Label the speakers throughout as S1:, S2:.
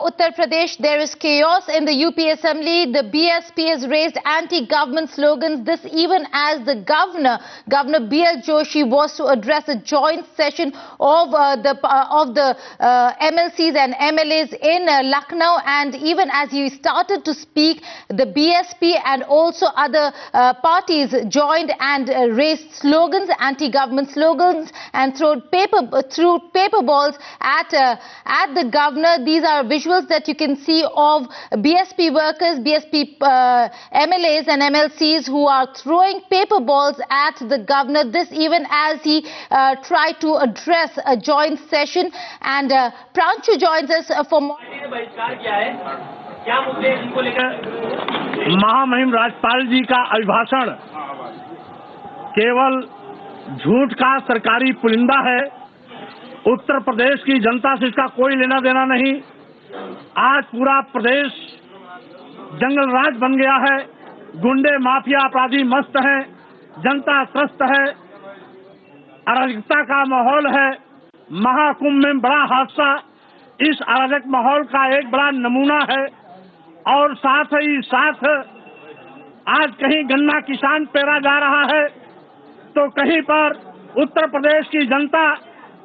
S1: Uttar Pradesh, there is chaos in the UP Assembly. The BSP has raised anti-government slogans. This even as the Governor B.L. Joshi, was to address a joint session of the MLCs and MLAs in Lucknow. And even as he started to speak, the BSP and also other parties joined and raised slogans, anti-government slogans, and threw paper balls at the governor. These are visuals that you can see of BSP workers, BSP MLAs and MLCs who are throwing paper balls at the governor. This even as he tried to address a joint session. And Pranchu joins us for more.
S2: महामहिम राज्यपाल जी का अभिभाषण केवल झूठ का सरकारी पुलिंदा है। उत्तर प्रदेश की जनता से इसका कोई लेना देना नहीं। आज पूरा प्रदेश जंगल राज बन गया है। गुंडे माफिया अपराधी मस्त हैं, जनता त्रस्त है, अराजकता का माहौल है। महाकुंभ में बड़ा हादसा इस अराजक माहौल का एक बड़ा नमूना है। और साथ ही साथ आज कहीं गन्ना किसान पेरा जा रहा है तो कहीं पर उत्तर प्रदेश की जनता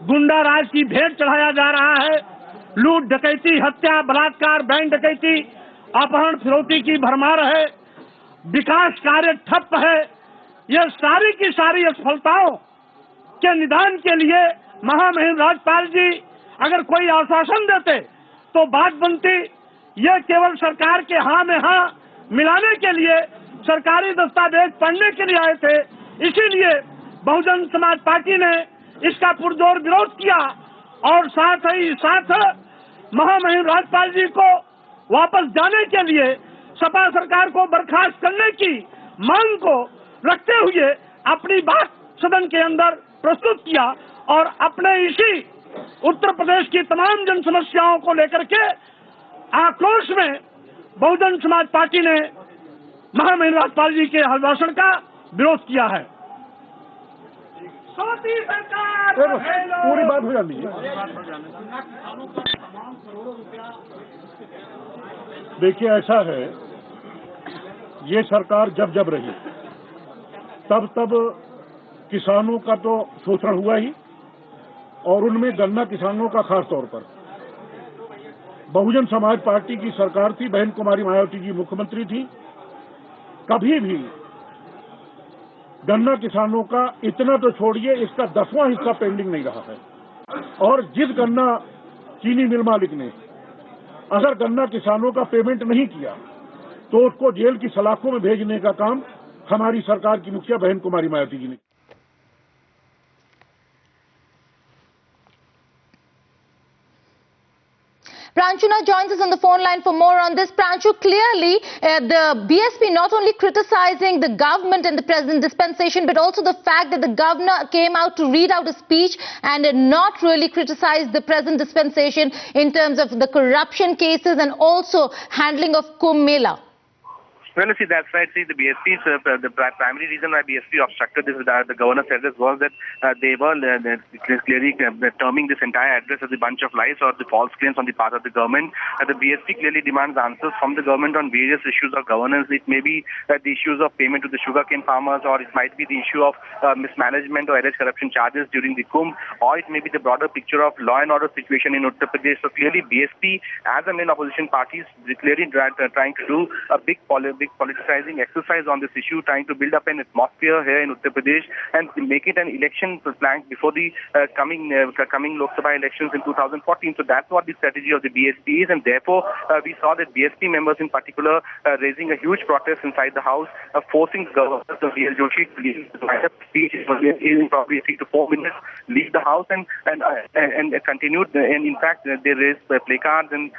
S2: गुंडा राज की भेंट चढ़ाया जा रहा है। लूट डकैती, हत्या, बलात्कार, बैंक डकैती, अपहरण, फिरौती की भरमार है। विकास कार्य ठप है। ये सारी की सारी असफलताओं के निदान के लिए महामहिम राज्यपाल जी अगर कोई आश्वासन देते तो बात बनती। ये केवल सरकार के हाँ में हाँ मिलाने के लिए सरकारी दस्तावेज पढ़ने के लिए आए थे। इसीलिए बहुजन समाज पार्टी ने इसका पुरजोर विरोध किया और साथ ही साथ महामहिम राज्यपाल जी को वापस जाने के लिए सपा सरकार को बर्खास्त करने की मांग को रखते हुए अपनी बात सदन के अंदर प्रस्तुत किया और अपने इसी उत्तर प्रदेश की तमाम जन समस्याओं को लेकर के आक्रोश में बहुजन समाज पार्टी ने महामहिम राज्यपाल जी के अभिभाषण का विरोध किया है।
S3: पूरी बात हो जाती है। देखिए ऐसा है, ये सरकार जब रही तब किसानों का तो शोषण हुआ ही, और उनमें गन्ना किसानों का खास तौर पर। बहुजन समाज पार्टी की सरकार थी, बहन कुमारी मायावती जी मुख्यमंत्री थी। कभी भी गन्ना किसानों का इतना तो छोड़िए, इसका 10वां हिस्सा पेंडिंग नहीं रहा है। और जिस गन्ना चीनी मिल मालिक ने अगर गन्ना किसानों का पेमेंट नहीं किया तो उसको जेल की सलाखों में भेजने का काम हमारी सरकार की मुखिया बहन कुमारी मायावती जी ने।
S1: Pranchu now joins us on the phone line for more on this. Pranchu, clearly the BSP not only criticizing the government and the president dispensation, but also the fact that the governor came out to read out a speech and not really criticize the present dispensation in terms of the corruption cases and also handling of Kumbh Mela.
S4: Well, see, that's right. See, the BSP's, the primary reason why BSP obstructed this, the governor's address, was that they were clearly terming this entire address as a bunch of lies or the false claims on the part of the government. The BSP clearly demands answers from the government on various issues of governance. It may be the issues of payment to the sugarcane farmers, or it might be the issue of mismanagement or alleged corruption charges during the Kumbh, or it may be the broader picture of law and order situation in Uttar Pradesh. So clearly BSP, as a main opposition party, is clearly trying to do a big politicizing exercise on this issue, trying to build up an atmosphere here in Uttar Pradesh and make it an election plank before the coming Lok Sabha elections in 2014. So that's what the strategy of the BSP is, and therefore we saw that BSP members in particular raising a huge protest inside the house, forcing Governor B.L. Joshi to leave the speech in probably 3 to 4 minutes, leave the house and continued. And in fact, they raised placards and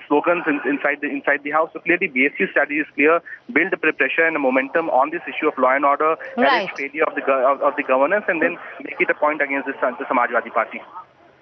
S4: slogans inside the house. So clearly, BSP's strategy is clear: build the pressure and the momentum on this issue of law and order,
S1: right,
S4: failure of the governance, and then make it a point against the Samajwadi Party.